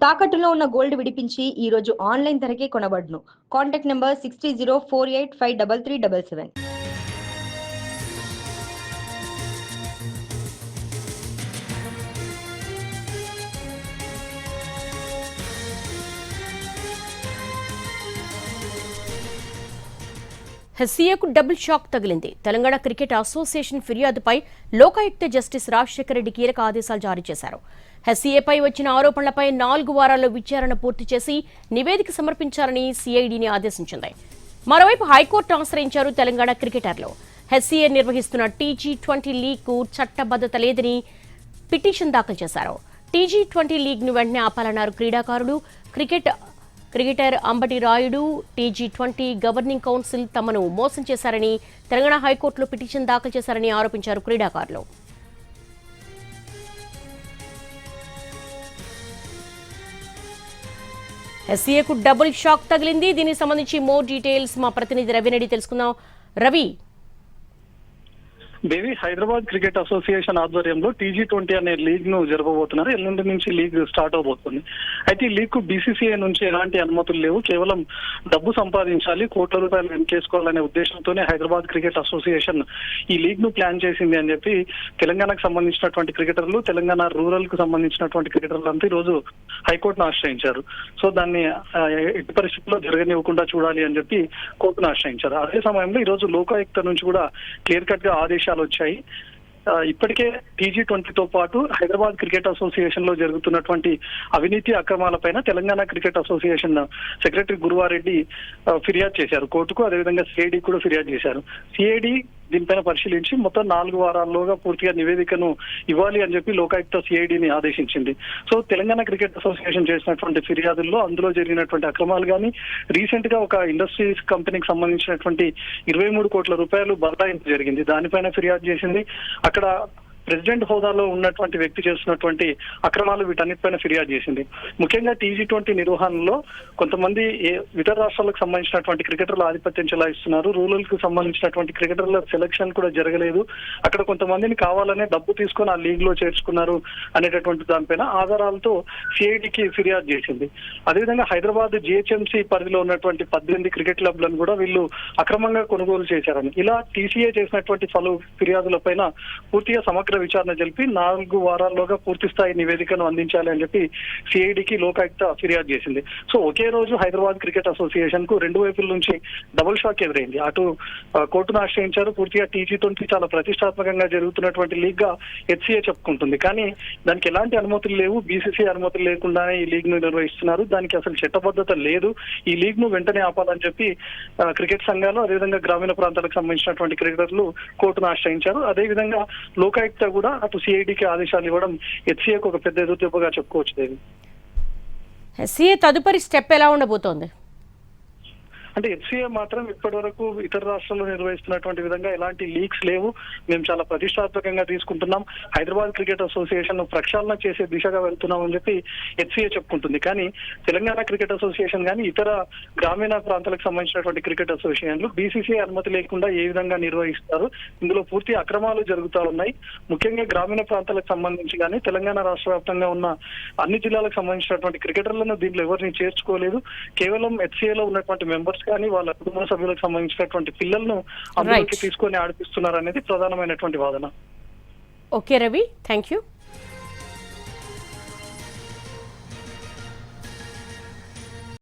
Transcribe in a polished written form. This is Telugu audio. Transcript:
తాకట్టులో ఉన్న గోల్డ్ విడిపించి ఈ రోజు ఆన్లైన్ ధరకే కొనబడును. Contact number 6304853377. హెస్సీఏకు డబుల్ షాక్ తగిలింది. తెలంగాణ క్రికెట్ అసోసియేషన్ ఫిర్యాదుపై లోకాయుక్త జస్టిస్ రాజశేఖర రెడ్డి కీలక ఆదేశాలు జారీ చేశారు. హెస్సీఏపై వచ్చిన ఆరోపణలపై 4 వారాల్లో విచారణ పూర్తి చేసి నివేదిక సమర్పించాలని సిఐడిని ఆదేశించింది. మరోవైపు హైకోర్టు ఆశ్రయించారు తెలంగాణ క్రికెటర్లు. హెస్సీఏ నిర్వహిస్తున్న టీ20 లీగ్కు చట్టబద్ధత లేదని పిటిషన్ దాఖలు చేశారు. టీ20 లీగ్ను వెంటనే ఆపాలన్నారు క్రీడాకారులు. Cricketer Ambati Rayudu T20 governing council తమను మోసం చేశారని తెలంగాణ హైకోర్టులో పిటిషన్ దాఖలు చేశారని ఆరోపించారు క్రీడాకారులు. హెస్సీఏకు డబుల్ షాక్ తగిలింది. దీనికి సంబంధించి మోర్ డీటెయిల్స్ మా ప్రతినిధి రవిరెడ్డి తెలుసుకుందాం. రవి, దేవి, హైదరాబాద్ క్రికెట్ అసోసియేషన్ ఆధ్వర్యంలో టీ20 అనే లీగ్ ను జరపబోతున్నారు. ఎల్లుండి నుంచి లీగ్ స్టార్ట్ అవబోతుంది. అయితే ఈ లీగ్ కు బీసీసీఐ నుంచి ఎలాంటి అనుమతులు లేవు. కేవలం డబ్బు సంపాదించాలి, కోట్ల రూపాయలు వెనకేసుకోవాలనే ఉద్దేశంతోనే హైదరాబాద్ క్రికెట్ అసోసియేషన్ ఈ లీగ్ ను ప్లాన్ చేసింది అని చెప్పి తెలంగాణకు సంబంధించినటువంటి క్రికెటర్లు, తెలంగాణ రూరల్ కు సంబంధించినటువంటి క్రికెటర్లు అంతా ఈ రోజు హైకోర్టును ఆశ్రయించారు. సో దాన్ని ఎట్టి పరిస్థితుల్లో జరగనివ్వకుండా చూడాలి అని చెప్పి కోర్టును ఆశ్రయించారు. అదే సమయంలో ఈ రోజు లోకాయుక్త నుంచి కూడా క్లియర్ కట్ గా ఆదేశాలు వచ్చాయి. ఇప్పటికే టీ20తో పాటు హైదరాబాద్ క్రికెట్ అసోసియేషన్ లో జరుగుతున్నటువంటి అవినీతి అక్రమాలపైన Telangana cricket association secretary Guruvareddy ఫిర్యాదు చేశారు కోర్టుకు. అదేవిధంగా సిఐడి కూడా ఫిర్యాదు చేశారు. సిఐడి దీనిపైన పరిశీలించి మొత్తం 4 వారాల్లోగా పూర్తిగా నివేదికను ఇవ్వాలి అని చెప్పి లోకాయుక్త సిఐడిని ఆదేశించింది. సో తెలంగాణ క్రికెట్ అసోసియేషన్ చేసినటువంటి ఫిర్యాదుల్లో అందులో జరిగినటువంటి అక్రమాలు కానీ, రీసెంట్ గా ఒక ఇండస్ట్రీస్ కంపెనీకి సంబంధించినటువంటి 23 కోట్ల రూపాయలు బదలాయింపు జరిగింది. దానిపైన ఫిర్యాదు చేసింది. అక్కడ ప్రెసిడెంట్ హోదాలో ఉన్నటువంటి వ్యక్తి చేస్తున్నటువంటి అక్రమాలు వీటన్నిటిపైన ఫిర్యాదు చేసింది. ముఖ్యంగా టీ20 నిర్వహణలో కొంతమంది ఇతర రాష్ట్రాలకు సంబంధించినటువంటి క్రికెటర్లు ఆధిపత్యం చెలాయిస్తున్నారు. రూరల్ కు సంబంధించినటువంటి క్రికెటర్ల సెలక్షన్ కూడా జరగలేదు. అక్కడ కొంతమందిని కావాలనే డబ్బు తీసుకొని ఆ లీగ్ లో చేర్చుకున్నారు అనేటటువంటి దానిపైన ఆధారాలతో సిఐడికి ఫిర్యాదు చేసింది. అదేవిధంగా హైదరాబాద్ జిహెచ్ఎంసీ పరిధిలో ఉన్నటువంటి 18 క్రికెట్ క్లబ్లను కూడా వీళ్ళు అక్రమంగా కొనుగోలు చేశారని, ఇలా టీసీఏ చేసినటువంటి పలు ఫిర్యాదులపైన పూర్తిగా సమగ్ర విచారణ జరిపి 4 వారాల్లోగా పూర్తి స్థాయి నివేదికను అందించాలి అని చెప్పి సిఐడికి లోకాయుక్త ఫిర్యాదు చేసింది. సో ఒకే రోజు హైదరాబాద్ క్రికెట్ అసోసియేషన్ కు 2 వైపుల నుంచి డబుల్ షాక్ ఎదురైంది. అటు కోర్టును ఆశ్రయించారు. పూర్తిగా టీ20 చాలా ప్రతిష్టాత్మకంగా జరుగుతున్నటువంటి లీగ్ గా హెచ్సీఏ చెప్పుకుంటుంది. కానీ దానికి ఎలాంటి అనుమతులు లేవు. బీసీసీఐ అనుమతులు లేకుండానే ఈ లీగ్ ను నిర్వహిస్తున్నారు. దానికి అసలు చట్టబద్ధత లేదు. ఈ లీగ్ ను వెంటనే ఆపాలని చెప్పి క్రికెట్ సంఘాలు, అదేవిధంగా గ్రామీణ ప్రాంతాలకు సంబంధించినటువంటి క్రికెటర్లు కోర్టును ఆశ్రయించారు. అదేవిధంగా లోకాయుక్త కూడా అటు సిఐడికి ఆదేశాలు ఇవ్వడం హెచ్సీఏకు ఒక పెద్ద ఎదురుదెబ్బగా చెప్పుకోవచ్చు. దేవి, హెచ్సీఏ తదుపరి స్టెప్ ఎలా ఉండబోతోంది? అంటే హెచ్సీఏ మాత్రం ఇప్పటి వరకు ఇతర రాష్ట్రాల్లో నిర్వహిస్తున్నటువంటి విధంగా ఎలాంటి లీక్స్ లేవు, మేము చాలా ప్రతిష్టాత్మకంగా తీసుకుంటున్నాం, హైదరాబాద్ క్రికెట్ అసోసియేషన్ ప్రక్షాళన చేసే దిశగా వెళ్తున్నాం అని చెప్పి హెచ్సీఏ చెప్పుకుంటుంది. కానీ తెలంగాణ క్రికెట్ అసోసియేషన్ కానీ ఇతర గ్రామీణ ప్రాంతాలకు సంబంధించినటువంటి క్రికెట్ అసోసియేషన్లు బీసీసీఐ అనుమతి లేకుండా ఏ విధంగా నిర్వహిస్తారు, ఇందులో పూర్తి అక్రమాలు జరుగుతూ ఉన్నాయి. ముఖ్యంగా గ్రామీణ ప్రాంతాలకు సంబంధించి కానీ తెలంగాణ రాష్ట్ర వ్యాప్తంగా ఉన్న అన్ని జిల్లాలకు సంబంధించినటువంటి క్రికెటర్లను దీంట్లో ఎవరిని చేర్చుకోలేదు. కేవలం హెచ్సీఏలో ఉన్నటువంటి మెంబర్స్ కానీ వాళ్ళ కుటుంబ సభ్యులకు సంబంధించినటువంటి పిల్లలను అందులోకి తీసుకొని ఆడిపిస్తున్నారు అనేది ప్రధానమైనటువంటి వాదన. Okay Ravi, thank you.